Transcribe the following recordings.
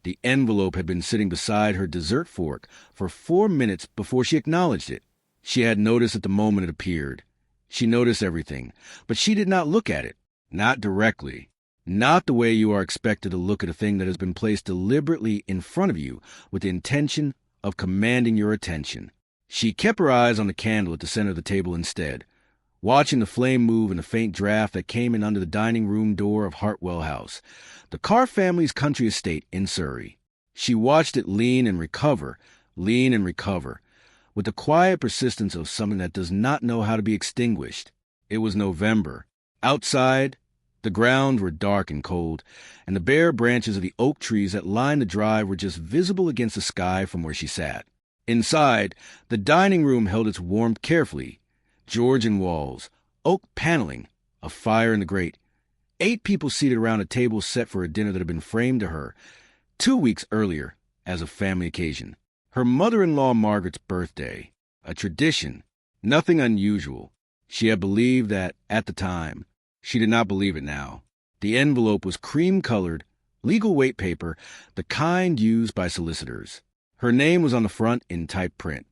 The envelope had been sitting beside her dessert fork for 4 minutes before she acknowledged it. She had noticed at the moment it appeared. She noticed everything, but she did not look at it. Not directly. Not the way you are expected to look at a thing that has been placed deliberately in front of you with the intention of commanding your attention. She kept her eyes on the candle at the center of the table instead, watching the flame move in the faint draft that came in under the dining room door of Hartwell House, the Carr family's country estate in Surrey. She watched it lean and recover, with the quiet persistence of something that does not know how to be extinguished. It was November. Outside, the grounds were dark and cold, and the bare branches of the oak trees that lined the drive were just visible against the sky from where she sat. Inside, the dining room held its warmth carefully. Georgian walls, oak paneling, a fire in the grate. 8 people seated around a table set for a dinner that had been framed to her 2 weeks earlier as a family occasion. Her mother-in-law Margaret's birthday. A tradition. Nothing unusual. She had believed that at the time. She did not believe it now. The envelope was cream-colored, legal weight paper, the kind used by solicitors. Her name was on the front in typed print.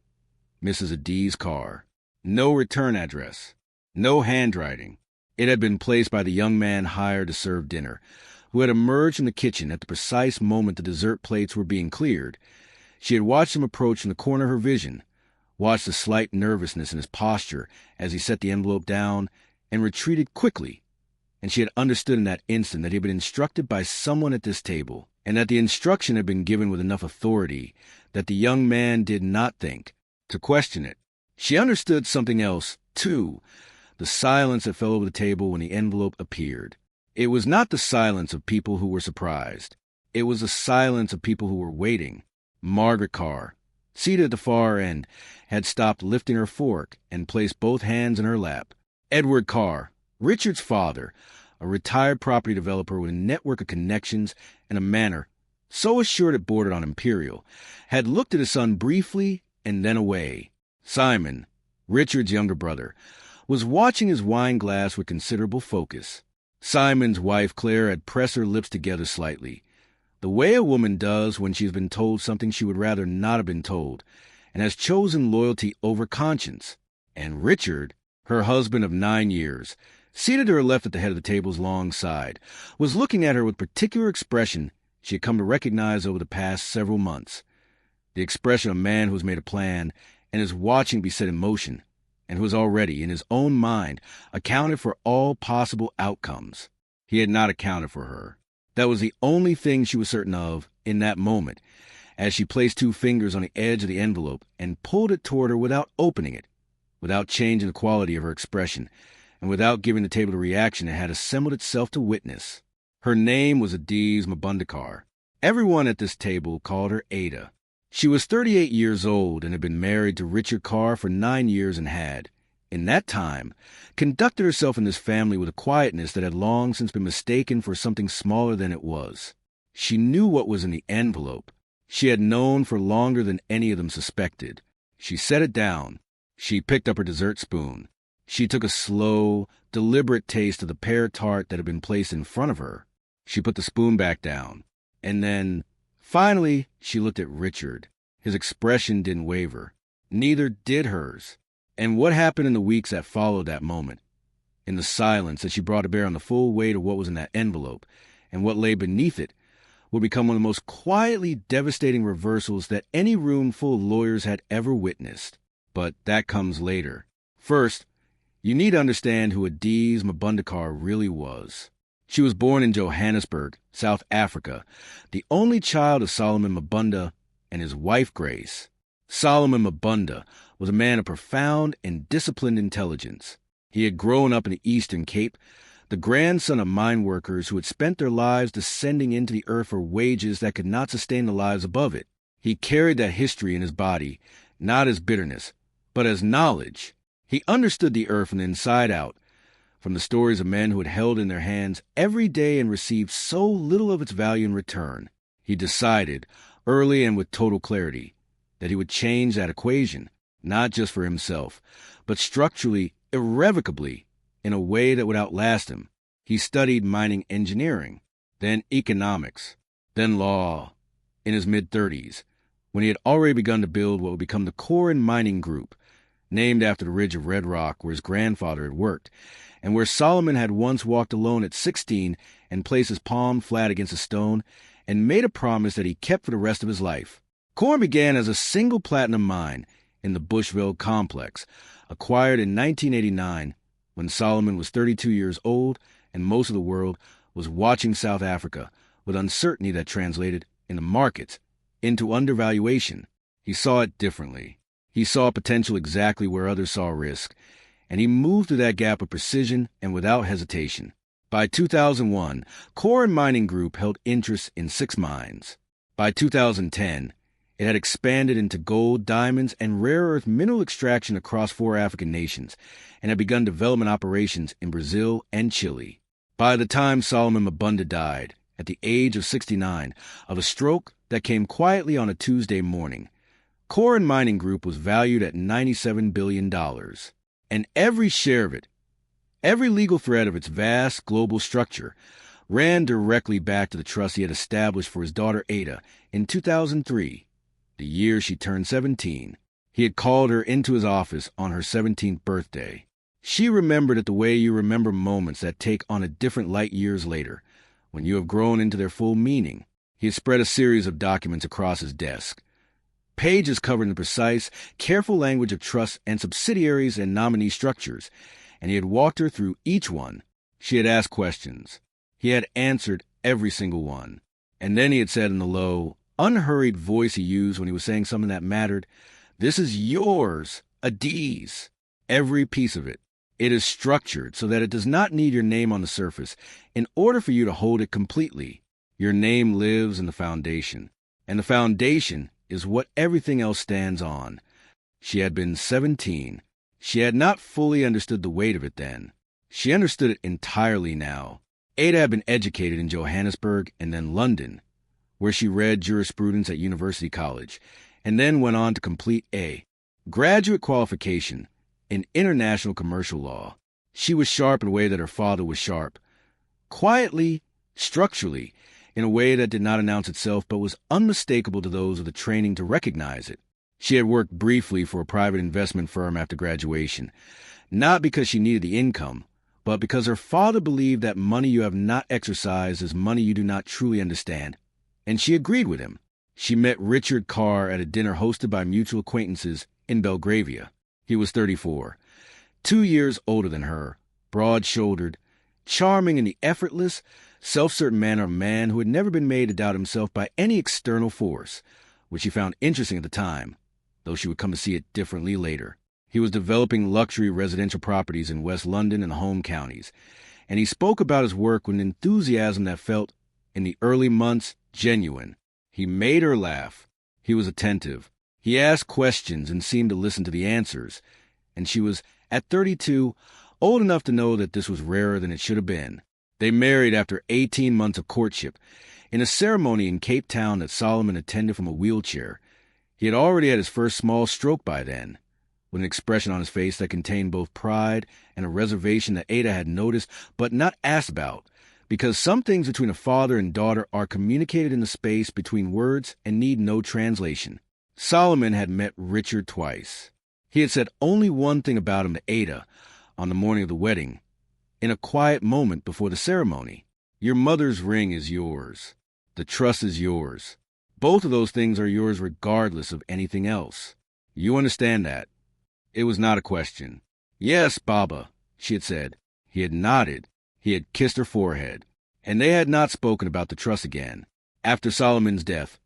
Mrs. Adiz Carr. No return address. No handwriting. It had been placed by the young man hired to serve dinner, who had emerged from the kitchen at the precise moment the dessert plates were being cleared. She had watched him approach in the corner of her vision, watched the slight nervousness in his posture as he set the envelope down and retreated quickly, and she had understood in that instant that he had been instructed by someone at this table, and that the instruction had been given with enough authority that the young man did not think to question it. She understood something else, too, the silence that fell over the table when the envelope appeared. It was not the silence of people who were surprised. It was the silence of people who were waiting. Margaret Carr, seated at the far end, had stopped lifting her fork and placed both hands in her lap. Edward Carr, Richard's father, a retired property developer with a network of connections and a manner so assured it bordered on imperial, had looked at his son briefly and then away. Simon, Richard's younger brother, was watching his wine glass with considerable focus. Simon's wife, Claire, had pressed her lips together slightly, the way a woman does when she has been told something she would rather not have been told, and has chosen loyalty over conscience. And Richard, her husband of 9 years, seated to her left at the head of the table's long side, was looking at her with particular expression she had come to recognize over the past several months. The expression of a man who has made a plan and is watching be set in motion, and who has already, in his own mind, accounted for all possible outcomes. He had not accounted for her. That was the only thing she was certain of in that moment, as she placed 2 fingers on the edge of the envelope and pulled it toward her without opening it, without changing the quality of her expression, and without giving the table the reaction it had assembled itself to witness. Her name was Adiz Mabundakar. Everyone at this table called her Ada. She was 38 years old and had been married to Richard Carr for 9 years and had, in that time, conducted herself in this family with a quietness that had long since been mistaken for something smaller than it was. She knew what was in the envelope. She had known for longer than any of them suspected. She set it down. She picked up her dessert spoon. She took a slow, deliberate taste of the pear tart that had been placed in front of her. She put the spoon back down. And then, finally, she looked at Richard. His expression didn't waver. Neither did hers. And what happened in the weeks that followed that moment, in the silence that she brought to bear on the full weight of what was in that envelope and what lay beneath it, would become one of the most quietly devastating reversals that any room full of lawyers had ever witnessed. But that comes later. First, you need to understand who Adiz Mabundakar really was. She was born in Johannesburg, South Africa, the only child of Solomon Mabunda and his wife Grace. Solomon Mabunda was a man of profound and disciplined intelligence. He had grown up in the Eastern Cape, the grandson of mine workers who had spent their lives descending into the earth for wages that could not sustain the lives above it. He carried that history in his body, not as bitterness, but as knowledge. He understood the earth from the inside out, from the stories of men who had held in their hands every day and received so little of its value in return. He decided, early and with total clarity, that he would change that equation, not just for himself, but structurally, irrevocably, in a way that would outlast him. He studied mining engineering, then economics, then law, in his mid-30s, when he had already begun to build what would become the Corin Mining Group, named after the ridge of Red Rock where his grandfather had worked, and where Solomon had once walked alone at 16 and placed his palm flat against a stone and made a promise that he kept for the rest of his life. Corin began as a single platinum mine in the Bushville complex, acquired in 1989 when Solomon was 32 years old and most of the world was watching South Africa with uncertainty that translated in the markets into undervaluation. He saw it differently. He saw potential exactly where others saw risk, and he moved through that gap with precision and without hesitation. By 2001, Corin Mining Group held interest in 6 mines. By 2010, it had expanded into gold, diamonds, and rare earth mineral extraction across 4 African nations, and had begun development operations in Brazil and Chile. By the time Solomon Mabunda died, at the age of 69, of a stroke that came quietly on a Tuesday morning, Corin Mining Group was valued at $97 billion, and every share of it, every legal thread of its vast global structure, ran directly back to the trust he had established for his daughter Ada in 2003, the year she turned 17. He had called her into his office on her 17th birthday. She remembered it the way you remember moments that take on a different light years later, when you have grown into their full meaning. He had spread a series of documents across his desk, pages covering the precise, careful language of trusts and subsidiaries and nominee structures, and he had walked her through each one. She had asked questions. He had answered every single one. And then he had said in the low, unhurried voice he used when he was saying something that mattered, "This is yours, a D's. Every piece of it. It is structured so that it does not need your name on the surface in order for you to hold it completely. Your name lives in the foundation, and the foundation is what everything else stands on." She had been 17. She had not fully understood the weight of it then. She understood it entirely now. Ada had been educated in Johannesburg and then London, where she read jurisprudence at University College, and then went on to complete a graduate qualification in international commercial law. She was sharp in a way that her father was sharp. Quietly, structurally, in a way that did not announce itself but was unmistakable to those with the training to recognize it. She had worked briefly for a private investment firm after graduation, not because she needed the income, but because her father believed that money you have not exercised is money you do not truly understand, and she agreed with him. She met Richard Carr at a dinner hosted by mutual acquaintances in Belgravia. He was 34, 2 years older than her, broad-shouldered, charming in the effortless, self-certain manner of a man who had never been made to doubt himself by any external force, which she found interesting at the time, though she would come to see it differently later. He was developing luxury residential properties in West London and the home counties, and he spoke about his work with an enthusiasm that felt, in the early months, genuine. He made her laugh. He was attentive. He asked questions and seemed to listen to the answers, and she was, at 32, old enough to know that this was rarer than it should have been. They married after 18 months of courtship, in a ceremony in Cape Town that Solomon attended from a wheelchair. He had already had his first small stroke by then, with an expression on his face that contained both pride and a reservation that Ada had noticed but not asked about, because some things between a father and daughter are communicated in the space between words and need no translation. Solomon had met Richard twice. He had said only one thing about him to Ada on the morning of the wedding, in a quiet moment before the ceremony. Your mother's ring is yours. The trust is yours. Both of those things are yours regardless of anything else. You understand that? It was not a question. Yes, Baba, she had said. He had nodded. He had kissed her forehead. And they had not spoken about the trust again. After Solomon's death,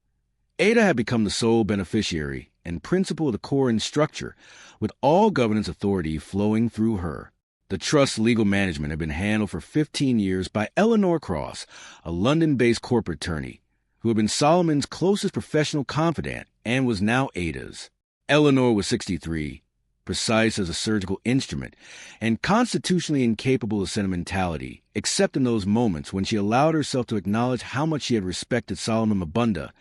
Ada had become the sole beneficiary and principal of the Corin structure, with all governance authority flowing through her. The trust's legal management had been handled for 15 years by Eleanor Cross, a London-based corporate attorney, who had been Solomon's closest professional confidant and was now Ada's. Eleanor was 63, precise as a surgical instrument, and constitutionally incapable of sentimentality, except in those moments when she allowed herself to acknowledge how much she had respected Solomon Mabunda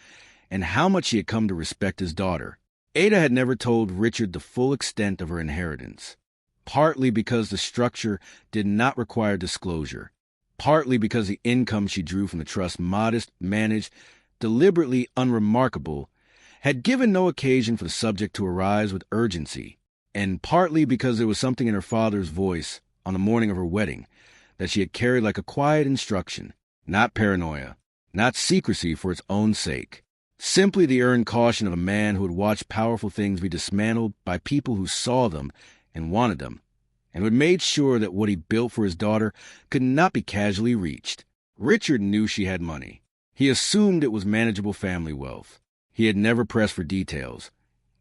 and how much she had come to respect his daughter. Ada had never told Richard the full extent of her inheritance, partly because the structure did not require disclosure, partly because the income she drew from the trust, modest, managed, deliberately unremarkable, had given no occasion for the subject to arise with urgency, and partly because there was something in her father's voice on the morning of her wedding that she had carried like a quiet instruction, not paranoia, not secrecy for its own sake, simply the earned caution of a man who had watched powerful things be dismantled by people who saw them and wanted them, and who had made sure that what he built for his daughter could not be casually reached. Richard knew she had money. He assumed it was manageable family wealth. He had never pressed for details,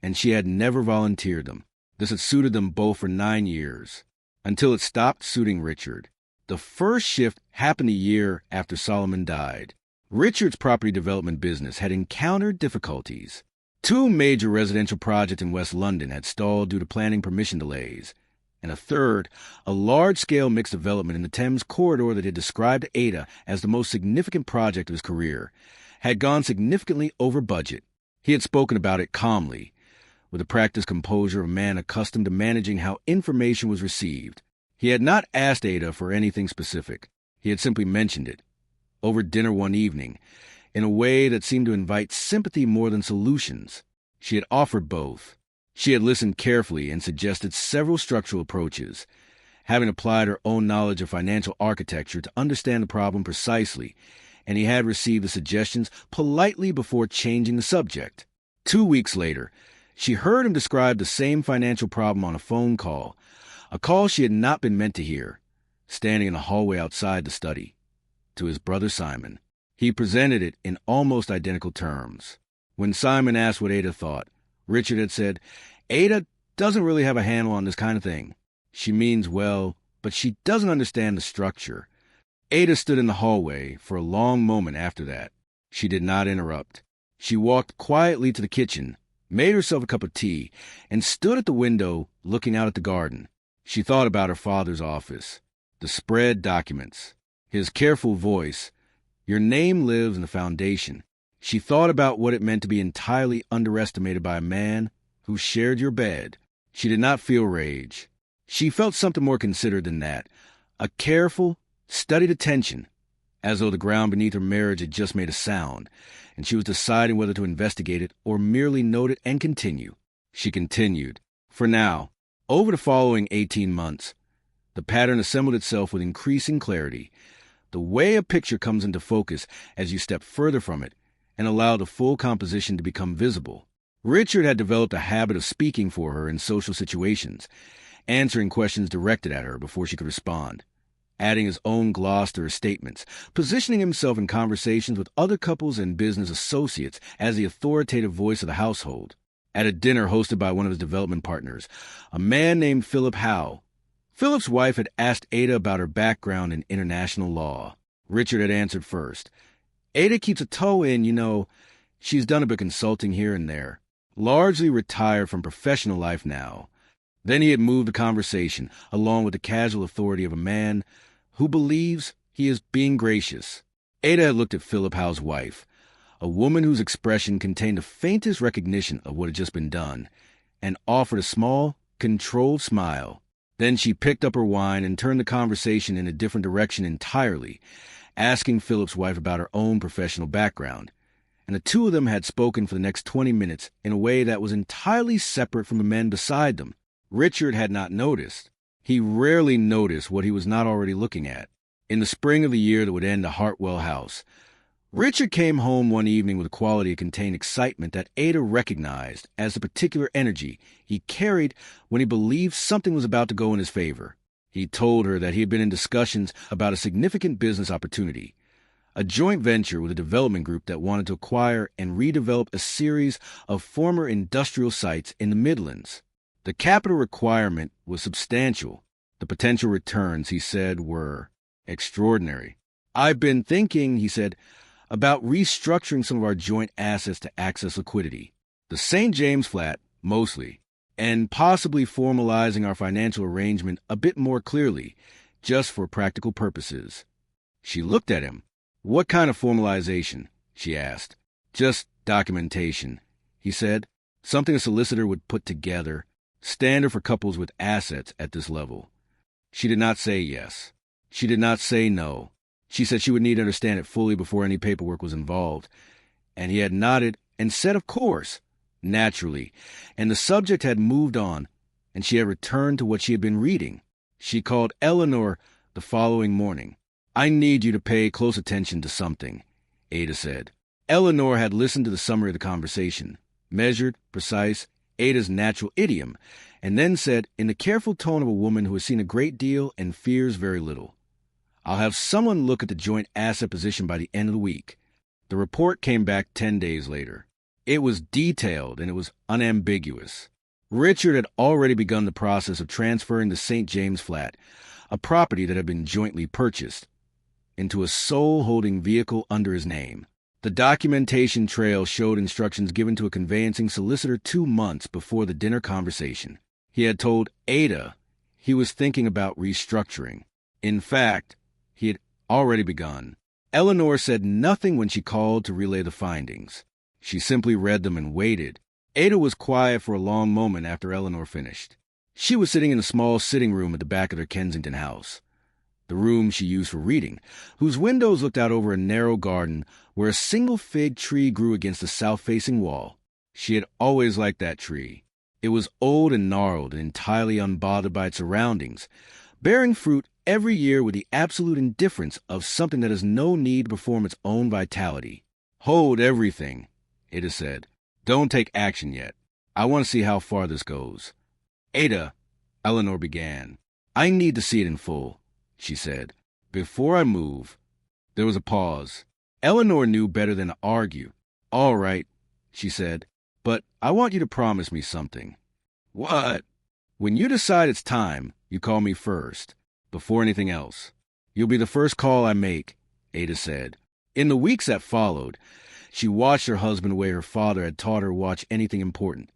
and she had never volunteered them. This had suited them both for 9 years, until it stopped suiting Richard. The first shift happened a year after Solomon died. Richard's property development business had encountered difficulties. 2 major residential projects in West London had stalled due to planning permission delays, and a third, a large-scale mixed development in the Thames corridor that had described Ada as the most significant project of his career, had gone significantly over budget. He had spoken about it calmly, with the practiced composure of a man accustomed to managing how information was received. He had not asked Ada for anything specific. He had simply mentioned it, over dinner one evening, in a way that seemed to invite sympathy more than solutions. She had offered both. She had listened carefully and suggested several structural approaches, having applied her own knowledge of financial architecture to understand the problem precisely, and he had received the suggestions politely before changing the subject. 2 weeks later, she heard him describe the same financial problem on a phone call, a call she had not been meant to hear, standing in the hallway outside the study, to his brother Simon. He presented it in almost identical terms. When Simon asked what Ada thought, Richard had said, "Ada doesn't really have a handle on this kind of thing. She means well, but she doesn't understand the structure." Ada stood in the hallway for a long moment after that. She did not interrupt. She walked quietly to the kitchen, made herself a cup of tea, and stood at the window looking out at the garden. She thought about her father's office, the spread documents, his careful voice. Your name lives in the foundation. She thought about what it meant to be entirely underestimated by a man who shared your bed. She did not feel rage. She felt something more considered than that, a careful, studied attention, as though the ground beneath her marriage had just made a sound, and she was deciding whether to investigate it or merely note it and continue. She continued. For now, over the following 18 months, the pattern assembled itself with increasing clarity. The way a picture comes into focus as you step further from it and allow the full composition to become visible. Richard had developed a habit of speaking for her in social situations, answering questions directed at her before she could respond, adding his own gloss to her statements, positioning himself in conversations with other couples and business associates as the authoritative voice of the household. At a dinner hosted by one of his development partners, a man named Philip Howe, Philip's wife had asked Ada about her background in international law. Richard had answered first. Ada keeps a toe in, she's done a bit of consulting here and there, largely retired from professional life now. Then he had moved the conversation, along with the casual authority of a man who believes he is being gracious. Ada had looked at Philip Howe's wife, a woman whose expression contained the faintest recognition of what had just been done, and offered a small, controlled smile. Then she picked up her wine and turned the conversation in a different direction entirely, asking Philip's wife about her own professional background. And the two of them had spoken for the next 20 minutes in a way that was entirely separate from the men beside them. Richard had not noticed. He rarely noticed what he was not already looking at. In the spring of the year that would end the Hartwell house, Richard came home one evening with a quality that contained excitement that Ada recognized as the particular energy he carried when he believed something was about to go in his favor. He told her that he had been in discussions about a significant business opportunity, a joint venture with a development group that wanted to acquire and redevelop a series of former industrial sites in the Midlands. The capital requirement was substantial. The potential returns, he said, were extraordinary. "I've been thinking," he said, "about restructuring some of our joint assets to access liquidity. The St. James flat, mostly, and possibly formalizing our financial arrangement a bit more clearly, just for practical purposes." She looked at him. "What kind of formalization?" she asked. "Just documentation," he said. "Something a solicitor would put together, standard for couples with assets at this level." She did not say yes. She did not say no. She said she would need to understand it fully before any paperwork was involved. And he had nodded and said, of course, naturally, and the subject had moved on, and she had returned to what she had been reading. She called Eleanor the following morning. I need you to pay close attention to something, Ada said. Eleanor had listened to the summary of the conversation, measured, precise, Ada's natural idiom, and then said, in the careful tone of a woman who has seen a great deal and fears very little, I'll have someone look at the joint asset position by the end of the week. The report came back 10 days later. It was detailed and it was unambiguous. Richard had already begun the process of transferring the St. James flat, a property that had been jointly purchased, into a sole-holding vehicle under his name. The documentation trail showed instructions given to a conveyancing solicitor 2 months before the dinner conversation. He had told Ada he was thinking about restructuring. In fact, he had already begun. Eleanor said nothing when she called to relay the findings. She simply read them and waited. Ada was quiet for a long moment after Eleanor finished. She was sitting in a small sitting room at the back of their Kensington house, the room she used for reading, whose windows looked out over a narrow garden where a single fig tree grew against the south-facing wall. She had always liked that tree. It was old and gnarled and entirely unbothered by its surroundings, bearing fruit every year with the absolute indifference of something that has no need to perform its own vitality. Hold everything, Ada said. Don't take action yet. I want to see how far this goes. Ada, Eleanor began. I need to see it in full, she said. Before I move. There was a pause. Eleanor knew better than to argue. All right, she said, but I want you to promise me something. What? When you decide it's time, you call me first, before anything else. You'll be the first call I make, Ada said. In the weeks that followed, she watched her husband the way her father had taught her watch anything important,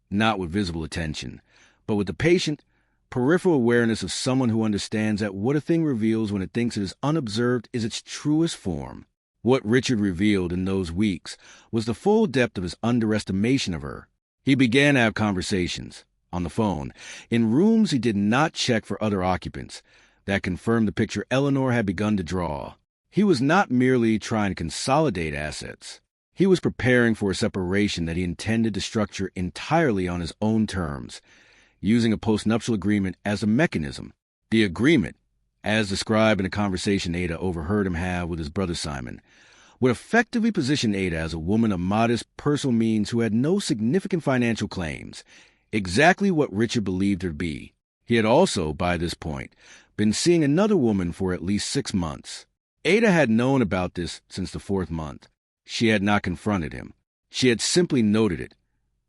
not with visible attention, but with the patient, peripheral awareness of someone who understands that what a thing reveals when it thinks it is unobserved is its truest form. What Richard revealed in those weeks was the full depth of his underestimation of her. He began to have conversations, on the phone, in rooms he did not check for other occupants, that confirmed the picture Eleanor had begun to draw. He was not merely trying to consolidate assets. He was preparing for a separation that he intended to structure entirely on his own terms, using a postnuptial agreement as a mechanism. The agreement, as described in a conversation Ada overheard him have with his brother Simon, would effectively position Ada as a woman of modest personal means who had no significant financial claims, exactly what Richard believed her to be. He had also, by this point, been seeing another woman for at least 6 months. Ada had known about this since the 4th month. She had not confronted him. She had simply noted it,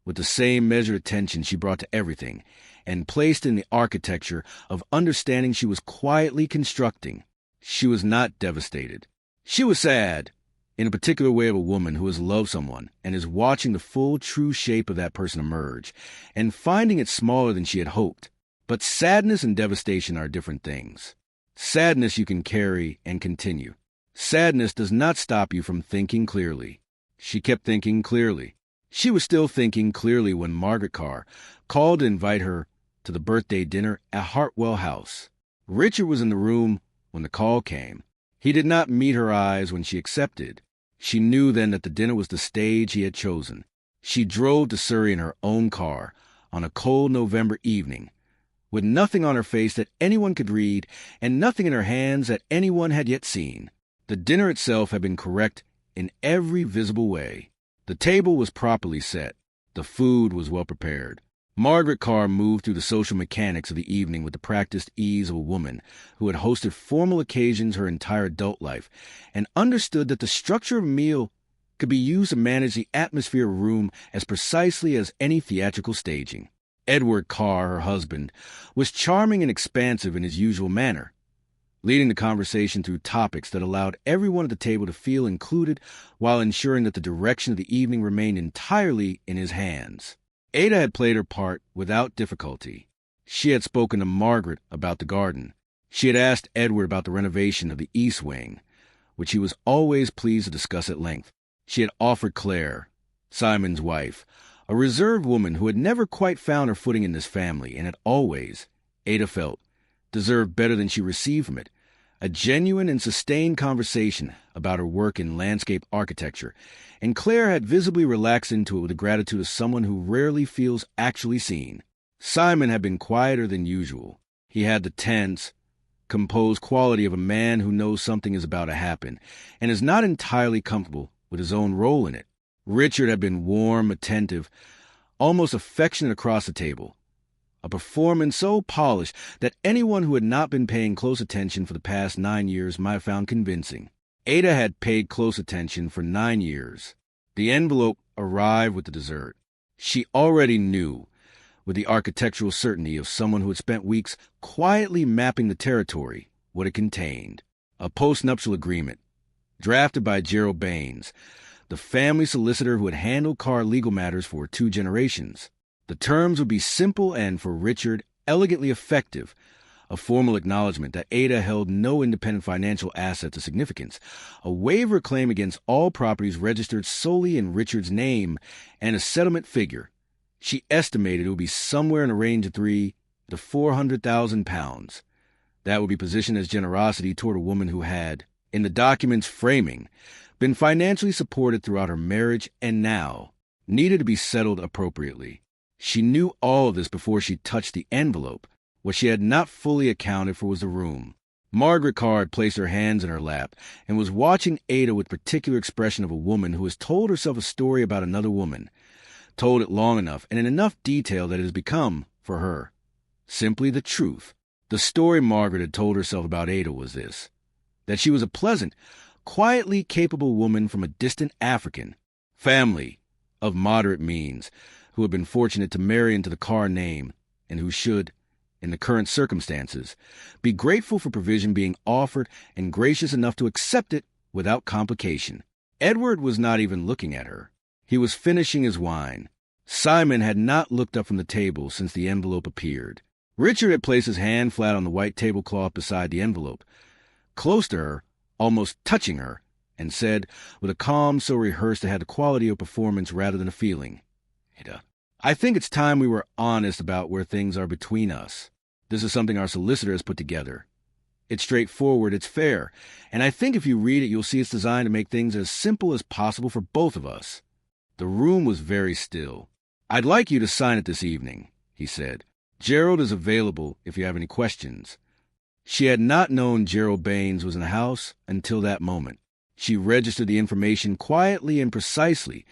with the same measured attention she brought to everything, and placed in the architecture of understanding she was quietly constructing. She was not devastated. She was sad, in a particular way of a woman who has loved someone and is watching the full true shape of that person emerge, and finding it smaller than she had hoped. But sadness and devastation are different things. Sadness you can carry and continue. Sadness does not stop you from thinking clearly. She kept thinking clearly. She was still thinking clearly when Margaret Carr called to invite her to the birthday dinner at Hartwell House. Richard was in the room when the call came. He did not meet her eyes when she accepted. She knew then that the dinner was the stage he had chosen. She drove to Surrey in her own car on a cold November evening, with nothing on her face that anyone could read and nothing in her hands that anyone had yet seen. The dinner itself had been correct in every visible way. The table was properly set. The food was well prepared. Margaret Carr moved through the social mechanics of the evening with the practiced ease of a woman who had hosted formal occasions her entire adult life and understood that the structure of a meal could be used to manage the atmosphere of a room as precisely as any theatrical staging. Edward Carr, her husband, was charming and expansive in his usual manner, leading the conversation through topics that allowed everyone at the table to feel included while ensuring that the direction of the evening remained entirely in his hands. Ada had played her part without difficulty. She had spoken to Margaret about the garden. She had asked Edward about the renovation of the East Wing, which he was always pleased to discuss at length. She had offered Claire, Simon's wife, a reserved woman who had never quite found her footing in this family and had always, Ada felt, deserved better than she received from it, A genuine and sustained conversation about her work in landscape architecture, and Claire had visibly relaxed into it with the gratitude of someone who rarely feels actually seen. Simon had been quieter than usual. He had the tense, composed quality of a man who knows something is about to happen and is not entirely comfortable with his own role in it. Richard had been warm, attentive, almost affectionate across the table. A performance so polished that anyone who had not been paying close attention for the past 9 years might have found convincing. Ada had paid close attention for 9 years. The envelope arrived with the dessert. She already knew, with the architectural certainty of someone who had spent weeks quietly mapping the territory, what it contained. A postnuptial agreement, drafted by Gerald Baines, the family solicitor who had handled Carr legal matters for 2 generations. The terms would be simple and, for Richard, elegantly effective. A formal acknowledgement that Ada held no independent financial assets of significance, a waiver claim against all properties registered solely in Richard's name, and a settlement figure. She estimated it would be somewhere in a range of £300,000 to £400,000. That would be positioned as generosity toward a woman who had, in the document's framing, been financially supported throughout her marriage and now needed to be settled appropriately. She knew all of this before she touched the envelope. What she had not fully accounted for was the room. Margaret Carr had placed her hands in her lap and was watching Ada with particular expression of a woman who has told herself a story about another woman, told it long enough and in enough detail that it has become, for her, simply the truth. The story Margaret had told herself about Ada was this: that she was a pleasant, quietly capable woman from a distant African family of moderate means, who had been fortunate to marry into the Carr name, and who should, in the current circumstances, be grateful for provision being offered and gracious enough to accept it without complication. Edward was not even looking at her. He was finishing his wine. Simon had not looked up from the table since the envelope appeared. Richard had placed his hand flat on the white tablecloth beside the envelope, close to her, almost touching her, and said, with a calm so rehearsed it had the quality of performance rather than a feeling, "Ada, I think it's time we were honest about where things are between us. This is something our solicitor has put together. It's straightforward, it's fair, and I think if you read it, you'll see it's designed to make things as simple as possible for both of us." The room was very still. "I'd like you to sign it this evening," he said. "Gerald is available if you have any questions." She had not known Gerald Baines was in the house until that moment. She registered the information quietly and precisely.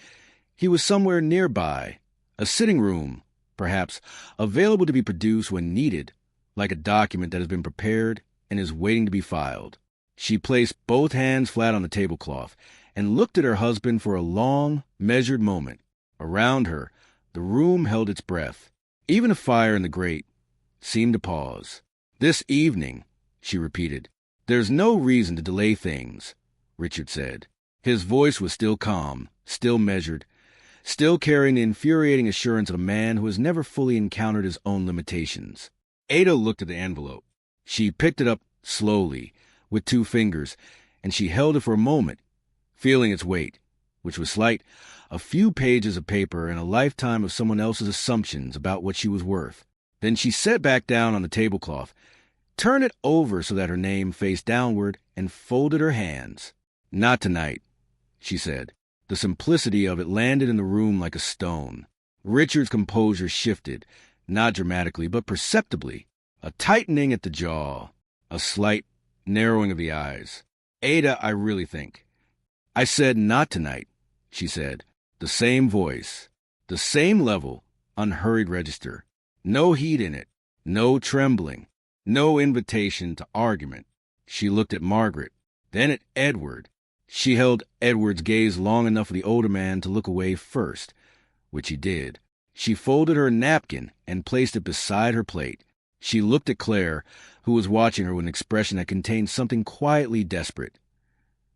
He was somewhere nearby, a sitting room, perhaps, available to be produced when needed, like a document that has been prepared and is waiting to be filed. She placed both hands flat on the tablecloth and looked at her husband for a long, measured moment. Around her, the room held its breath. Even the fire in the grate seemed to pause. "This evening," she repeated. "There's no reason to delay things," Richard said. His voice was still calm, still measured, still carrying the infuriating assurance of a man who has never fully encountered his own limitations. Ada looked at the envelope. She picked it up slowly, with 2 fingers, and she held it for a moment, feeling its weight, which was slight, a few pages of paper and a lifetime of someone else's assumptions about what she was worth. Then she sat back down on the tablecloth, turned it over so that her name faced downward, and folded her hands. "Not tonight," she said. The simplicity of it landed in the room like a stone. Richard's composure shifted, not dramatically, but perceptibly. A tightening at the jaw, a slight narrowing of the eyes. "Ada, I really think." "I said not tonight," she said. The same voice, the same level, unhurried register. No heat in it, no trembling, no invitation to argument. She looked at Margaret, then at Edward. She held Edward's gaze long enough for the older man to look away first, which he did. She folded her napkin and placed it beside her plate. She looked at Claire, who was watching her with an expression that contained something quietly desperate.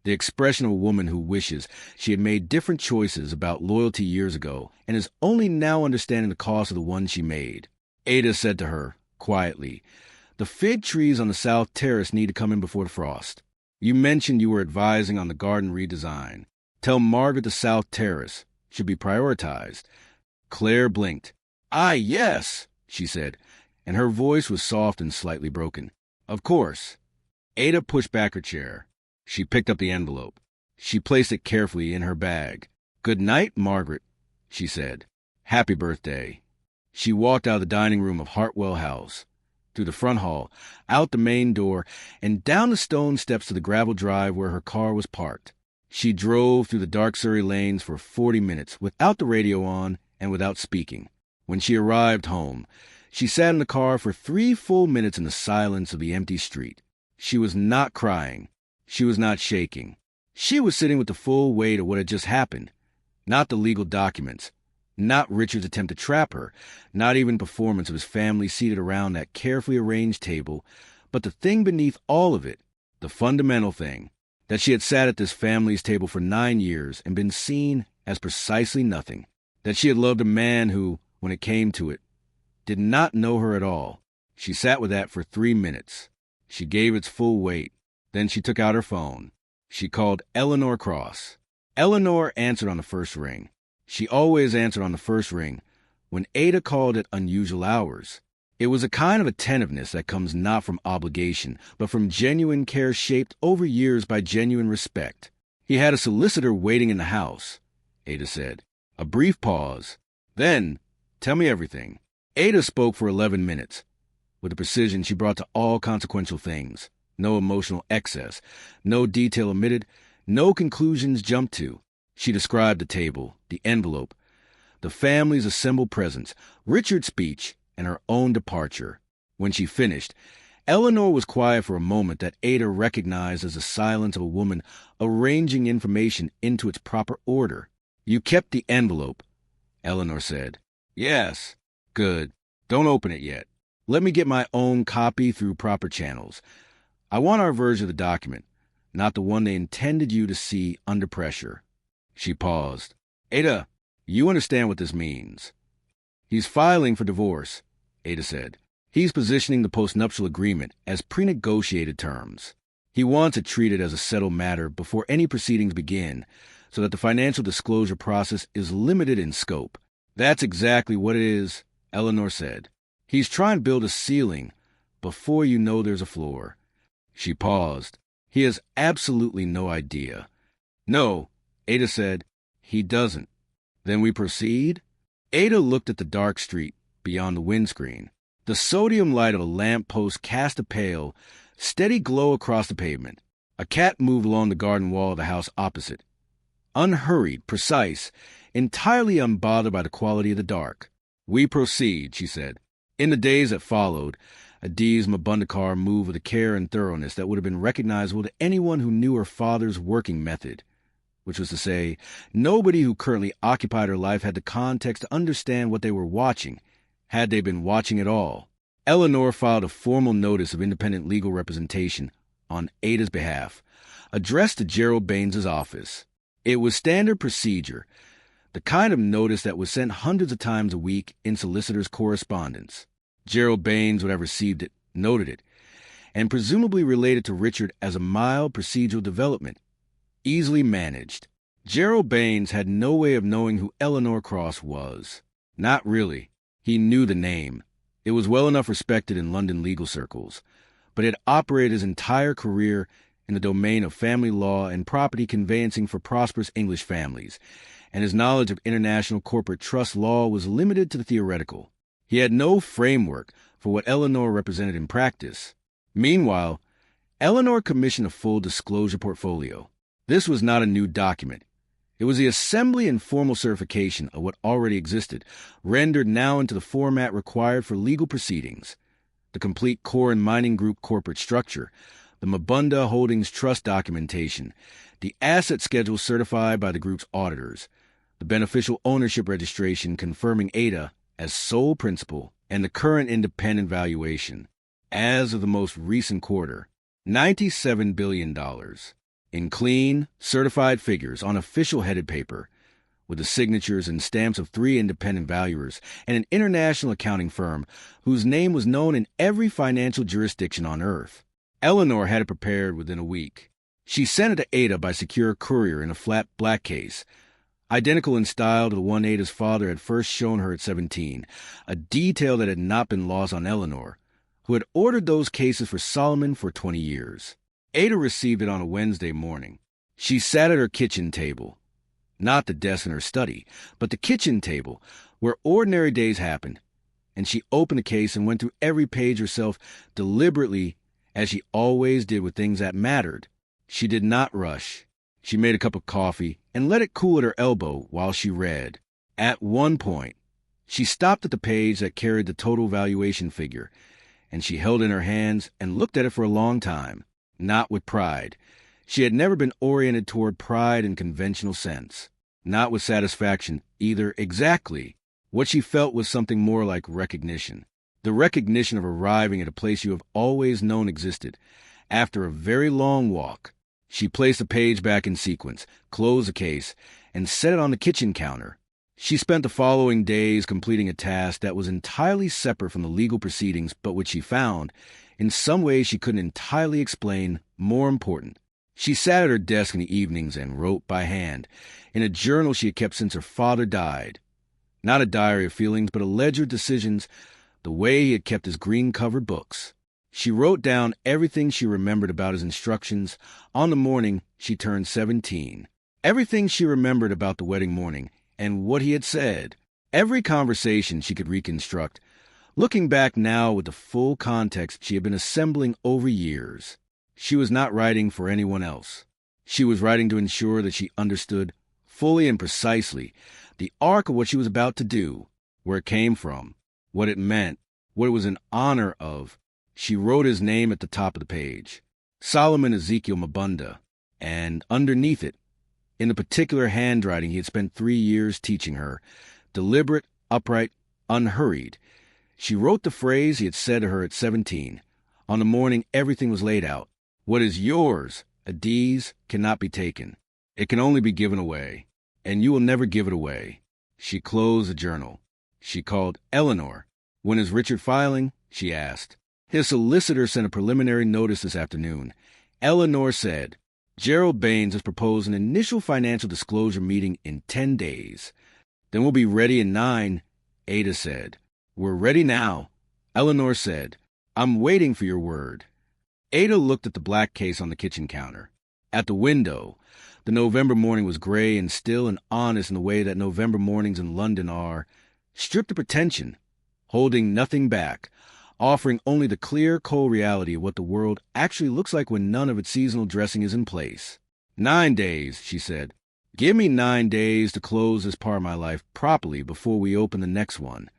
The expression of a woman who wishes she had made different choices about loyalty years ago and is only now understanding the cost of the ones she made. Ada said to her, quietly, "The fig trees on the south terrace need to come in before the frost. You mentioned you were advising on the garden redesign. Tell Margaret the south terrace should be prioritized." Claire blinked. "Ah, yes," she said, and her voice was soft and slightly broken. "Of course." Ada pushed back her chair. She picked up the envelope. She placed it carefully in her bag. "Good night, Margaret," she said. "Happy birthday." She walked out of the dining room of Hartwell House, through the front hall, out the main door, and down the stone steps to the gravel drive where her car was parked. She drove through the dark Surrey lanes for 40 minutes without the radio on and without speaking. When she arrived home, she sat in the car for 3 full minutes in the silence of the empty street. She was not crying. She was not shaking. She was sitting with the full weight of what had just happened. Not the legal documents. Not Richard's attempt to trap her. Not even performance of his family seated around that carefully arranged table. But the thing beneath all of it, the fundamental thing, that she had sat at this family's table for 9 years and been seen as precisely nothing. That she had loved a man who, when it came to it, did not know her at all. She sat with that for 3 minutes. She gave its full weight. Then she took out her phone. She called Eleanor Cross. Eleanor answered on the first ring. She always answered on the first ring when Ada called at unusual hours. It was a kind of attentiveness that comes not from obligation, but from genuine care shaped over years by genuine respect. "He had a solicitor waiting in the house," Ada said. A brief pause. Then, "Tell me everything." Ada spoke for 11 minutes, with the precision she brought to all consequential things. No emotional excess, no detail omitted, no conclusions jumped to. She described the table, the envelope, the family's assembled presence, Richard's speech, and her own departure. When she finished, Eleanor was quiet for a moment that Ada recognized as the silence of a woman arranging information into its proper order. "You kept the envelope," Eleanor said. "Yes." "Good. Don't open it yet. Let me get my own copy through proper channels. I want our version of the document, not the one they intended you to see under pressure." She paused. "Ada, you understand what this means." "He's filing for divorce," Ada said. "He's positioning the postnuptial agreement as pre-negotiated terms. He wants it treated as a settled matter before any proceedings begin, so that the financial disclosure process is limited in scope." "That's exactly what it is," Eleanor said. "He's trying to build a ceiling before you know there's a floor." She paused. "He has absolutely no idea." "No," Ada said. "He doesn't." "Then we proceed?" Ada looked at the dark street beyond the windscreen. The sodium light of a lamp post cast a pale, steady glow across the pavement. A cat moved along the garden wall of the house opposite. Unhurried, precise, entirely unbothered by the quality of the dark. "We proceed," she said. In the days that followed, Adiz Mabundakar moved with a care and thoroughness that would have been recognizable to anyone who knew her father's working method, which was to say, nobody who currently occupied her life had the context to understand what they were watching, had they been watching at all. Eleanor filed a formal notice of independent legal representation on Ada's behalf, addressed to Gerald Baines's office. It was standard procedure, the kind of notice that was sent hundreds of times a week in solicitors' correspondence. Gerald Baines would have received it, noted it, and presumably related to Richard as a mild procedural development, easily managed. Gerald Baines had no way of knowing who Eleanor Cross was. Not really. He knew the name. It was well enough respected in London legal circles, but had operated his entire career in the domain of family law and property conveyancing for prosperous English families, and his knowledge of international corporate trust law was limited to the theoretical. He had no framework for what Eleanor represented in practice. Meanwhile, Eleanor commissioned a full disclosure portfolio. This was not a new document. It was the assembly and formal certification of what already existed, rendered now into the format required for legal proceedings. The complete Core and Mining Group corporate structure, the Mabunda Holdings Trust documentation, the asset schedule certified by the group's auditors, the beneficial ownership registration confirming Ada as sole principal, and the current independent valuation, as of the most recent quarter, $97 billion, in clean, certified figures on official headed paper, with the signatures and stamps of 3 independent valuers and an international accounting firm whose name was known in every financial jurisdiction on Earth. Eleanor had it prepared within a week. She sent it to Ada by secure courier in a flat black case, identical in style to the one Ada's father had first shown her at 17, a detail that had not been lost on Eleanor, who had ordered those cases for Solomon for 20 years. Ada received it on a Wednesday morning. She sat at her kitchen table, not the desk in her study, but the kitchen table, where ordinary days happened, and she opened the case and went through every page herself deliberately, as she always did with things that mattered. She did not rush. She made a cup of coffee and let it cool at her elbow while she read. At one point, she stopped at the page that carried the total valuation figure, and she held it in her hands and looked at it for a long time, not with pride. She had never been oriented toward pride in conventional sense, not with satisfaction either. Exactly. What she felt was something more like recognition, the recognition of arriving at a place you have always known existed. After a very long walk, she placed the page back in sequence, closed the case, and set it on the kitchen counter. She spent the following days completing a task that was entirely separate from the legal proceedings, but which she found, in some ways she couldn't entirely explain, more important. She sat at her desk in the evenings and wrote by hand, in a journal she had kept since her father died. Not a diary of feelings, but a ledger of decisions, the way he had kept his green-covered books. She wrote down everything she remembered about his instructions on the morning she turned 17. Everything she remembered about the wedding morning and what he had said. Every conversation she could reconstruct, looking back now with the full context she had been assembling over years. She was not writing for anyone else. She was writing to ensure that she understood fully and precisely the arc of what she was about to do, where it came from, what it meant, what it was in honor of. She wrote his name at the top of the page, Solomon Ezekiel Mabunda, and underneath it, in the particular handwriting he had spent 3 years teaching her, deliberate, upright, unhurried, she wrote the phrase he had said to her at 17. On the morning everything was laid out. What is yours, Adiz, cannot be taken. It can only be given away, and you will never give it away. She closed the journal. She called Eleanor. When is Richard filing? She asked. His solicitor sent a preliminary notice this afternoon. Eleanor said, Gerald Baines has proposed an initial financial disclosure meeting in 10 days. Then we'll be ready in 9, Ada said. We're ready now, Eleanor said. I'm waiting for your word. Ada looked at the black case on the kitchen counter. At the window, the November morning was gray and still and honest in the way that November mornings in London are, stripped of pretension, holding nothing back, offering only the clear, cold reality of what the world actually looks like when none of its seasonal dressing is in place. 9 days, she said. Give me 9 days to close this part of my life properly before we open the next one.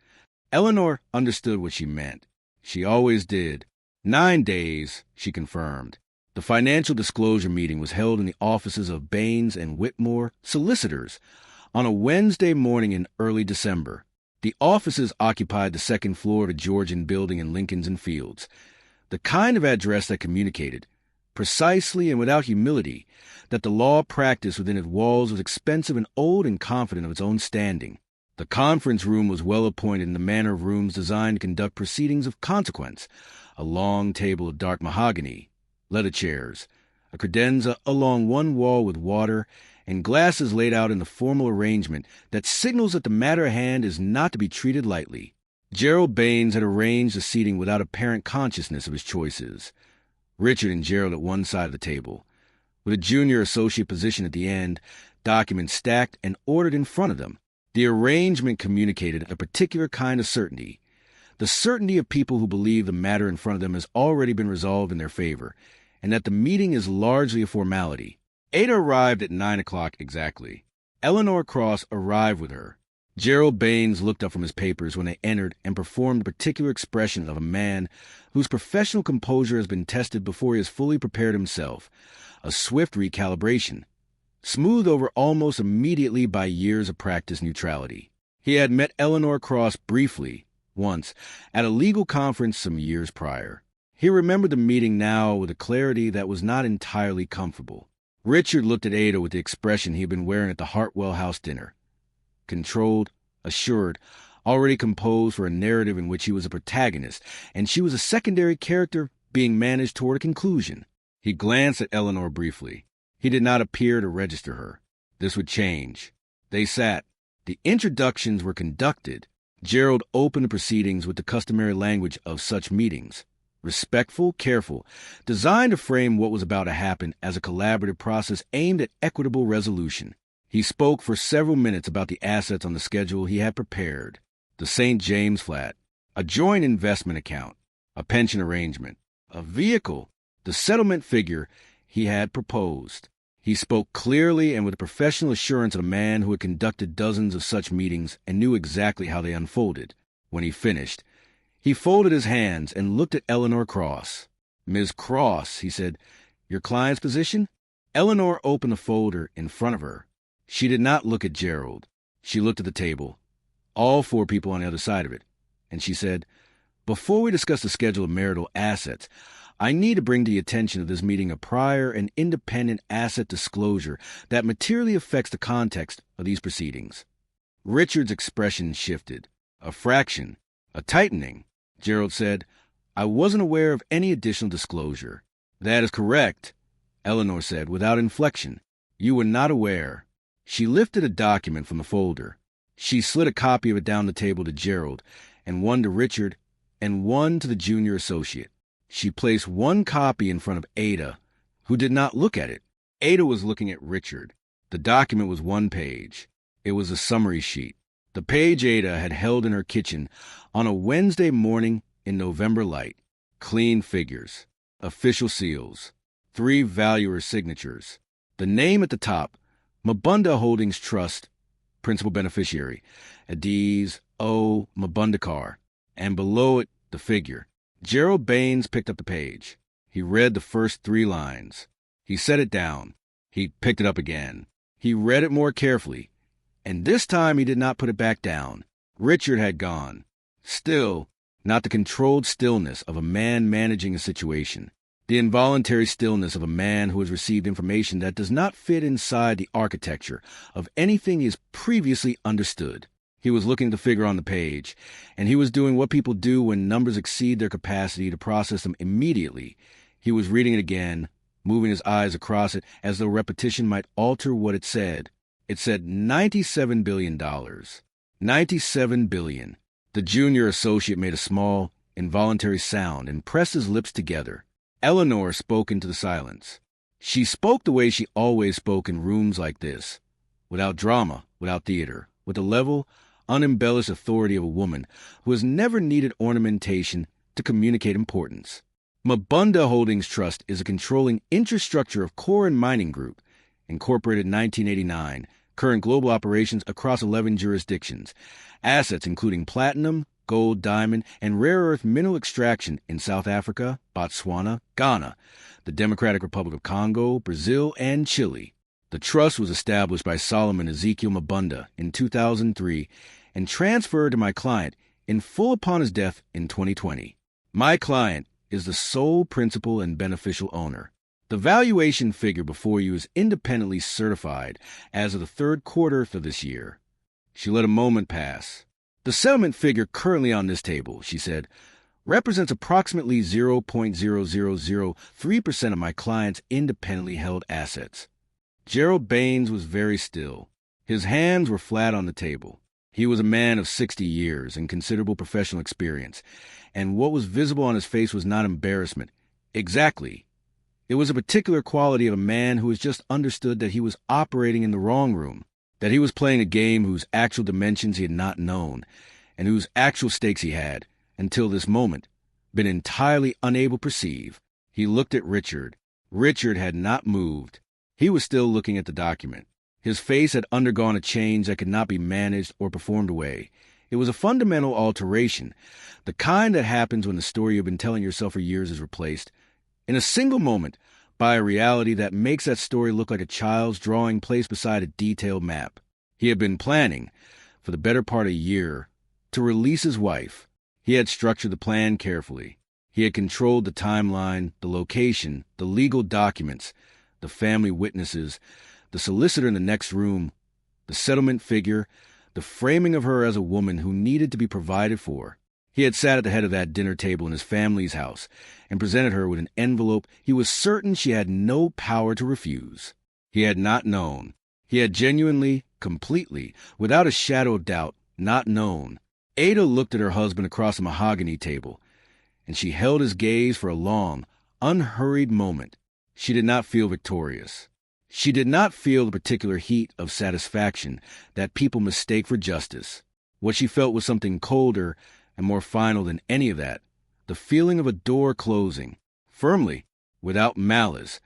Eleanor understood what she meant. She always did. 9 days, she confirmed. The financial disclosure meeting was held in the offices of Baines and Whitmore, solicitors, on a Wednesday morning in early December. The offices occupied the second floor of a Georgian building in Lincoln's Inn Fields, the kind of address that communicated, precisely and without humility, that the law practiced within its walls was expensive and old and confident of its own standing. The conference room was well appointed in the manner of rooms designed to conduct proceedings of consequence, a long table of dark mahogany, leather chairs, a credenza along one wall with water, and glasses laid out in the formal arrangement that signals that the matter at hand is not to be treated lightly. Gerald Baines had arranged the seating without apparent consciousness of his choices. Richard and Gerald at one side of the table, with a junior associate position at the end, documents stacked and ordered in front of them. The arrangement communicated a particular kind of certainty, the certainty of people who believe the matter in front of them has already been resolved in their favor, and that the meeting is largely a formality. Ada arrived at 9 o'clock exactly. Eleanor Cross arrived with her. Gerald Baines looked up from his papers when they entered and performed a particular expression of a man whose professional composure has been tested before he has fully prepared himself, a swift recalibration, smoothed over almost immediately by years of practiced neutrality. He had met Eleanor Cross briefly, once, at a legal conference some years prior. He remembered the meeting now with a clarity that was not entirely comfortable. Richard looked at Ada with the expression he had been wearing at the Hartwell House dinner. Controlled, assured, already composed for a narrative in which he was a protagonist, and she was a secondary character being managed toward a conclusion. He glanced at Eleanor briefly. He did not appear to register her. This would change. They sat. The introductions were conducted. Gerald opened the proceedings with the customary language of such meetings. respectful, careful, designed to frame what was about to happen as a collaborative process aimed at equitable resolution. He spoke for several minutes about the assets on the schedule he had prepared: the St. James flat, a joint investment account, a pension arrangement, a vehicle, the settlement figure he had proposed. He spoke clearly and with the professional assurance of a man who had conducted dozens of such meetings and knew exactly how they unfolded. When he finished, he folded his hands and looked at Eleanor Cross. "Ms. Cross," he said, "your client's position?" Eleanor opened the folder in front of her. She did not look at Gerald. She looked at the table, all four people on the other side of it, and she said, "Before we discuss the schedule of marital assets, I need to bring to the attention of this meeting a prior and independent asset disclosure that materially affects the context of these proceedings." Richard's expression shifted. "A fraction, a tightening." Gerald said, "I wasn't aware of any additional disclosure." "That is correct," Eleanor said without inflection. "You were not aware." She lifted a document from the folder. She slid a copy of it down the table to Gerald, and one to Richard, and one to the junior associate. She placed one copy in front of Ada, who did not look at it. Ada was looking at Richard. The document was one page. It was a summary sheet. The page Ada had held in her kitchen on a Wednesday morning in November light. Clean figures, official seals, 3 valuer signatures. The name at the top, Mabunda Holdings Trust, principal beneficiary, Adiz O. Mabundakar, and below it the figure. Gerald Baines picked up the page. He read the first 3 lines. He set it down. He picked it up again. He read it more carefully, and this time he did not put it back down. Richard had gone. Still, not the controlled stillness of a man managing a situation. The involuntary stillness of a man who has received information that does not fit inside the architecture of anything he has previously understood. He was looking at the figure on the page, and he was doing what people do when numbers exceed their capacity to process them immediately. He was reading it again, moving his eyes across it as though repetition might alter what it said. It said $97 billion. $97 billion. The junior associate made a small, involuntary sound and pressed his lips together. Eleanor spoke into the silence. She spoke the way she always spoke in rooms like this, without drama, without theater, with the level, unembellished authority of a woman who has never needed ornamentation to communicate importance. Mabunda Holdings Trust is a controlling infrastructure of Core and Mining Group, incorporated in 1989, current global operations across 11 jurisdictions, assets including platinum, gold, diamond, and rare earth mineral extraction in South Africa, Botswana, Ghana, the Democratic Republic of Congo, Brazil, and Chile. The trust was established by Solomon Ezekiel Mabunda in 2003 and transferred to my client in full upon his death in 2020. My client is the sole principal and beneficial owner. The valuation figure before you is independently certified as of the 3rd quarter of this year. She let a moment pass. The settlement figure currently on this table, she said, represents approximately 0.0003% of my client's independently held assets. Gerald Baines was very still. His hands were flat on the table. He was a man of 60 years and considerable professional experience, and what was visible on his face was not embarrassment. Exactly. It was a particular quality of a man who has just understood that he was operating in the wrong room, that he was playing a game whose actual dimensions he had not known, and whose actual stakes he had, until this moment, been entirely unable to perceive. He looked at Richard. Richard had not moved. He was still looking at the document. His face had undergone a change that could not be managed or performed away. It was a fundamental alteration, the kind that happens when the story you've been telling yourself for years is replaced, in a single moment, by a reality that makes that story look like a child's drawing placed beside a detailed map. He had been planning, for the better part of a year, to release his wife. He had structured the plan carefully. He had controlled the timeline, the location, the legal documents, the family witnesses, the solicitor in the next room, the settlement figure, the framing of her as a woman who needed to be provided for. He had sat at the head of that dinner table in his family's house and presented her with an envelope he was certain she had no power to refuse. He had not known. He had genuinely, completely, without a shadow of doubt, not known. Ada looked at her husband across the mahogany table, and she held his gaze for a long, unhurried moment. She did not feel victorious. She did not feel the particular heat of satisfaction that people mistake for justice. What she felt was something colder and more final than any of that, the feeling of a door closing, firmly, without malice,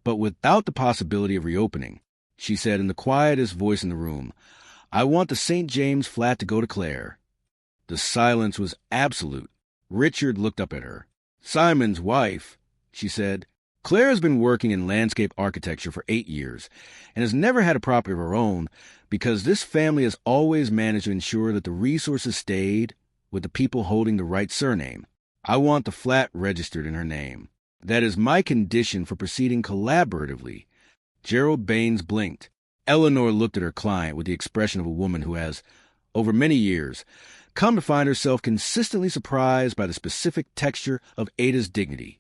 but without the possibility of reopening. She said in the quietest voice in the room, "I want the St. James flat to go to Claire." The silence was absolute. Richard looked up at her. "Simon's wife," she said. "Claire has been working in landscape architecture for 8 years and has never had a property of her own because this family has always managed to ensure that the resources stayed with the people holding the right surname. I want the flat registered in her name. That is my condition for proceeding collaboratively." Gerald Baines blinked. Eleanor looked at her client with the expression of a woman who has, over many years, come to find herself consistently surprised by the specific texture of Ada's dignity,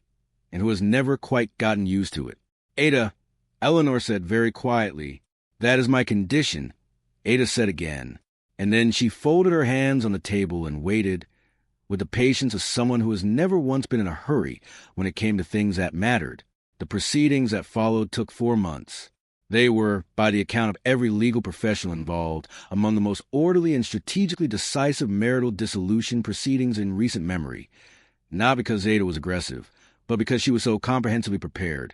and who has never quite gotten used to it. "Ada," Eleanor said very quietly, "that is my condition." Ada said again, and then she folded her hands on the table and waited, with the patience of someone who has never once been in a hurry when it came to things that mattered. The proceedings that followed took 4 months. They were, by the account of every legal professional involved, among the most orderly and strategically decisive marital dissolution proceedings in recent memory, not because Ada was aggressive, but because she was so comprehensively prepared,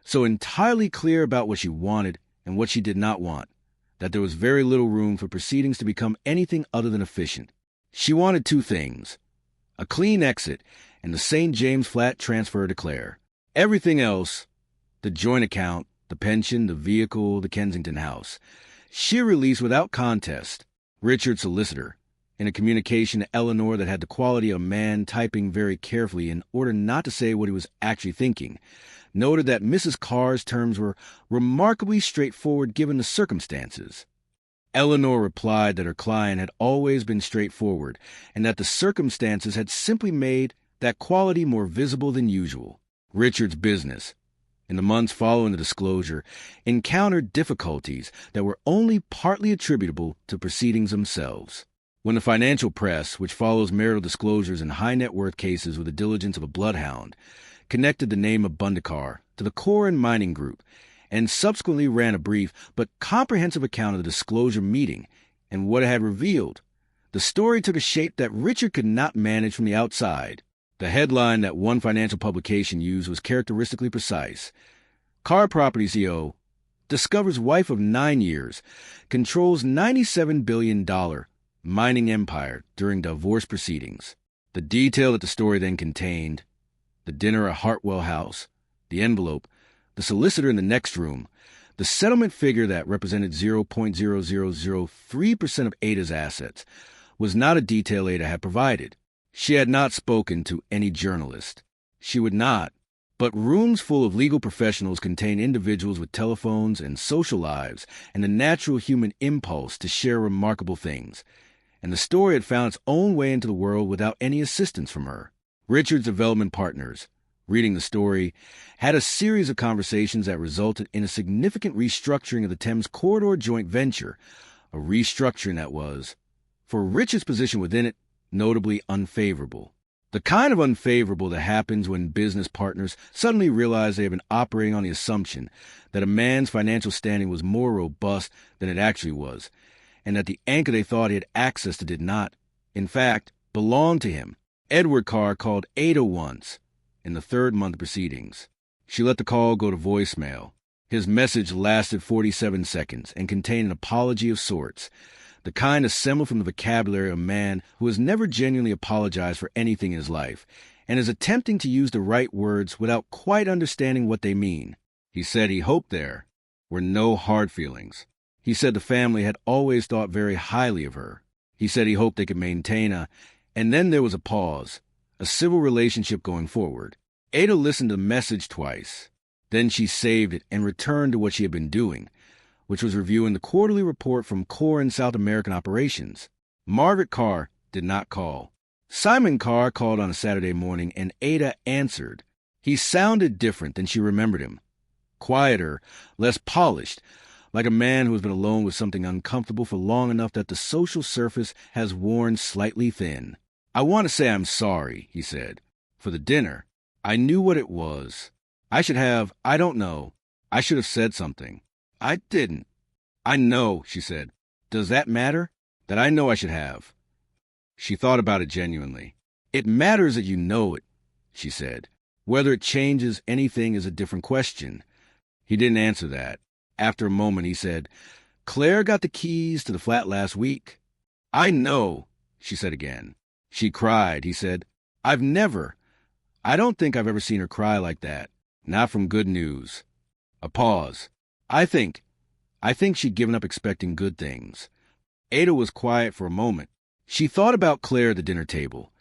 so entirely clear about what she wanted and what she did not want, that there was very little room for proceedings to become anything other than efficient. She wanted 2 things: a clean exit and the St. James flat transfer to Claire. Everything else, the joint account, the pension, the vehicle, the Kensington house, she released without contest. Richard's solicitor, in a communication to Eleanor that had the quality of a man typing very carefully in order not to say what he was actually thinking, noted that Mrs. Carr's terms were remarkably straightforward given the circumstances. Eleanor replied that her client had always been straightforward and that the circumstances had simply made that quality more visible than usual. Richard's business, in the months following the disclosure, encountered difficulties that were only partly attributable to proceedings themselves. When the financial press, which follows marital disclosures in high-net-worth cases with the diligence of a bloodhound, connected the name of Bundakar to the Corin Mining Group and subsequently ran a brief but comprehensive account of the disclosure meeting and what it had revealed, the story took a shape that Richard could not manage from the outside. The headline that one financial publication used was characteristically precise. Car Property CEO discovers wife of 9 years controls $97 billion mining empire during divorce proceedings. The detail that the story then contained, the dinner at Hartwell House, the envelope, the solicitor in the next room, the settlement figure that represented 0.0003% of Ada's assets, was not a detail Ada had provided. She had not spoken to any journalist. She would not. But rooms full of legal professionals contain individuals with telephones and social lives and the natural human impulse to share remarkable things. And the story had found its own way into the world without any assistance from her. Richard's development partners, reading the story, had a series of conversations that resulted in a significant restructuring of the Thames Corridor joint venture, a restructuring that was, for Richard's position within it, notably unfavorable. The kind of unfavorable that happens when business partners suddenly realize they have been operating on the assumption that a man's financial standing was more robust than it actually was, and that the anchor they thought he had access to did not, in fact, belong to him. Edward Carr called Ada once, in the 3rd month of proceedings. She let the call go to voicemail. His message lasted 47 seconds and contained an apology of sorts, the kind assembled from the vocabulary of a man who has never genuinely apologized for anything in his life, and is attempting to use the right words without quite understanding what they mean. He said he hoped there were no hard feelings. He said the family had always thought very highly of her. He said he hoped they could maintain and then there was a pause, a civil relationship going forward. Ada listened to the message twice. Then she saved it and returned to what she had been doing, which was reviewing the quarterly report from Corin South American operations. Margaret Carr did not call. Simon Carr called on a Saturday morning, and Ada answered. He sounded different than she remembered him. Quieter, less polished, like a man who has been alone with something uncomfortable for long enough that the social surface has worn slightly thin. "I want to say I'm sorry," he said, For the dinner. I knew what it was. I should have, I don't know. I should have said something. I didn't. I know, she said. Does that matter? That I know I should have. She thought about it genuinely. It matters that you know it, she said. Whether it changes anything is a different question. He didn't answer that. After a moment, he said, Claire got the keys to the flat last week. I know, she said again. She cried, he said. I don't think I've ever seen her cry like that. Not from good news. A pause. I think she'd given up expecting good things. Ada was quiet for a moment. She thought about Claire at the dinner table,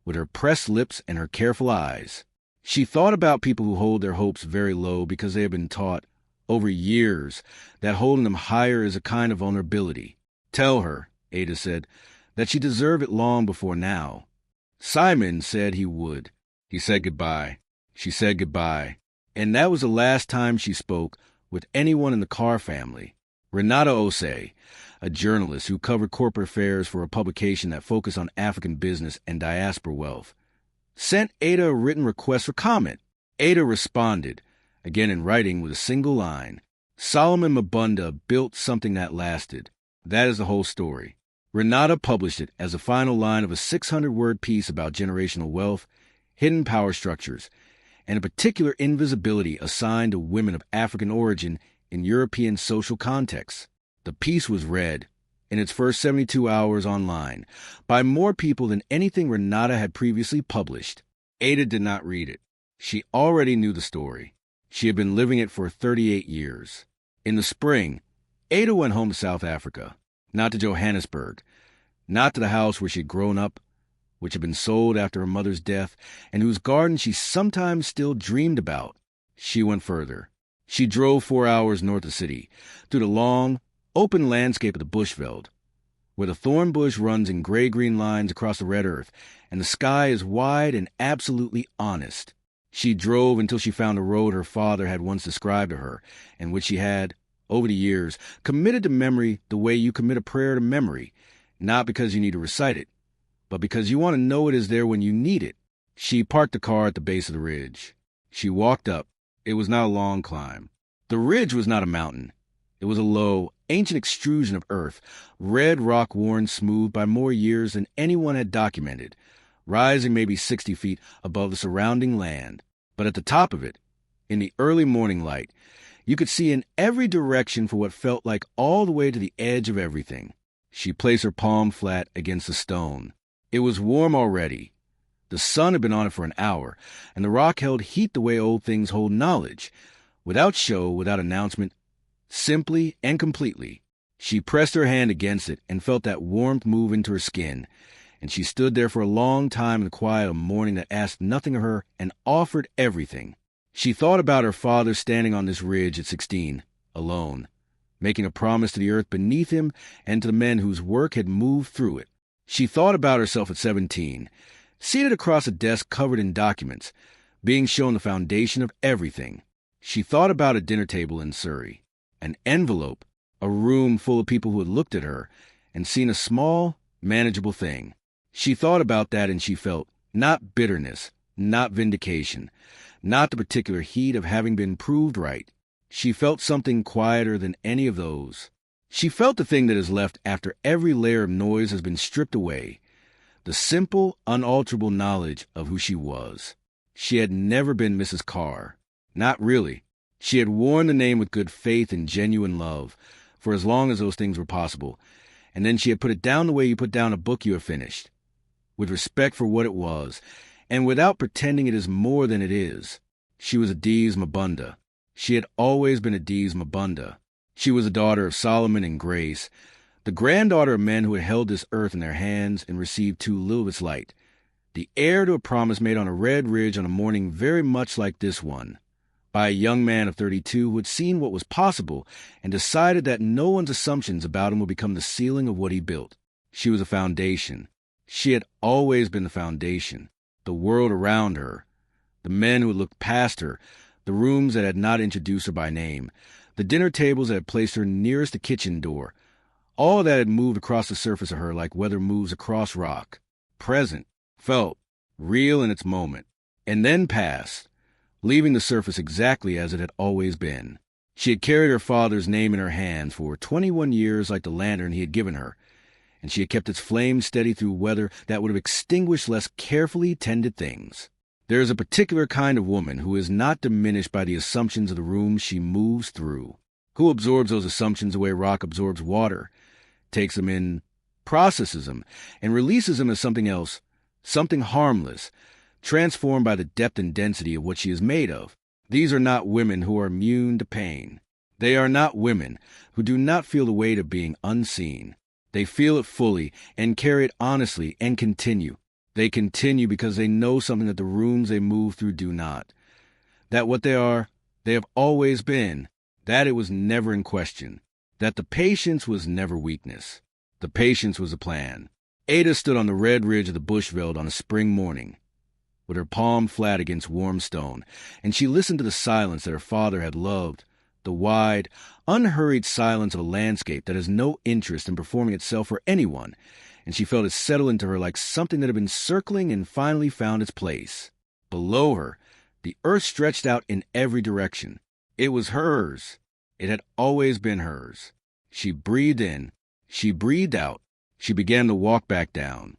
with her pressed lips and her careful eyes. She thought about people who hold their hopes very low because they have been taught, over years, that holding them higher is a kind of vulnerability. Tell her, Ada said, that she deserved it long before now. Simon said he would. He said goodbye. She said goodbye. And that was the last time she spoke with anyone in the Carr family. Renata Osei, a journalist who covered corporate affairs for a publication that focused on African business and diaspora wealth, sent Ada a written request for comment. Ada responded, again in writing with a single line. Solomon Mabunda built something that lasted. That is the whole story. Renata published it as the final line of a 600-word piece about generational wealth, hidden power structures, and a particular invisibility assigned to women of African origin in European social contexts. The piece was read, in its first 72 hours online, by more people than anything Renata had previously published. Ada did not read it. She already knew the story. She had been living it for 38 years. In the spring, Ada went home to South Africa, not to Johannesburg, not to the house where she had grown up, which had been sold after her mother's death, and whose garden she sometimes still dreamed about. She went further. She drove 4 hours north of the city, through the long, open landscape of the Bushveld, where the thorn bush runs in gray-green lines across the red earth, and the sky is wide and absolutely honest. She drove until she found a road her father had once described to her, and which she had, over the years, committed to memory the way you commit a prayer to memory, not because you need to recite it, but because you want to know it is there when you need it. She parked the car at the base of the ridge. She walked up. It was not a long climb. The ridge was not a mountain. It was a low, ancient extrusion of earth, red rock worn smooth by more years than anyone had documented, rising maybe 60 feet above the surrounding land. But at the top of it, in the early morning light, you could see in every direction for what felt like all the way to the edge of everything. She placed her palm flat against the stone. It was warm already. The sun had been on it for an hour, and the rock held heat the way old things hold knowledge, without show, without announcement, simply and completely. She pressed her hand against it and felt that warmth move into her skin, and she stood there for a long time in the quiet of a morning that asked nothing of her and offered everything. She thought about her father standing on this ridge at 16, alone, making a promise to the earth beneath him and to the men whose work had moved through it. She thought about herself at 17, seated across a desk covered in documents, being shown the foundation of everything. She thought about a dinner table in Surrey, an envelope, a room full of people who had looked at her and seen a small, manageable thing. She thought about that and she felt not bitterness, not vindication, not the particular heat of having been proved right. She felt something quieter than any of those. She felt the thing that is left after every layer of noise has been stripped away, the simple, unalterable knowledge of who she was. She had never been Mrs. Carr. Not really. She had worn the name with good faith and genuine love, for as long as those things were possible, and then she had put it down the way you put down a book you have finished, with respect for what it was, and without pretending it is more than it is. She was a Dees Mabunda. She had always been a Dees Mabunda. She was the daughter of Solomon and Grace, the granddaughter of men who had held this earth in their hands and received too little of its light, the heir to a promise made on a red ridge on a morning very much like this one, by a young man of 32 who had seen what was possible and decided that no one's assumptions about him would become the ceiling of what he built. She was a foundation. She had always been the foundation, the world around her, the men who had looked past her, the rooms that had not introduced her by name, the dinner tables that had placed her nearest the kitchen door, all that had moved across the surface of her like weather moves across rock, present, felt, real in its moment. and then passed, leaving the surface exactly as it had always been. She had carried her father's name in her hand for 21 years like the lantern he had given her, and she had kept its flame steady through weather that would have extinguished less carefully tended things. There is a particular kind of woman who is not diminished by the assumptions of the rooms she moves through, who absorbs those assumptions the way rock absorbs water, takes them in, processes them, and releases them as something else, something harmless, transformed by the depth and density of what she is made of. These are not women who are immune to pain. They are not women who do not feel the weight of being unseen. They feel it fully and carry it honestly and continue. They continue because they know something that the rooms they move through do not. That what they are, they have always been. That it was never in question. That the patience was never weakness. The patience was a plan. Ada stood on the red ridge of the Bushveld on a spring morning, with her palm flat against warm stone, and she listened to the silence that her father had loved, the wide, unhurried silence of a landscape that has no interest in performing itself for anyone, and she felt it settle into her like something that had been circling and finally found its place. Below her, the earth stretched out in every direction. It was hers. It had always been hers. She breathed in. She breathed out. She began to walk back down.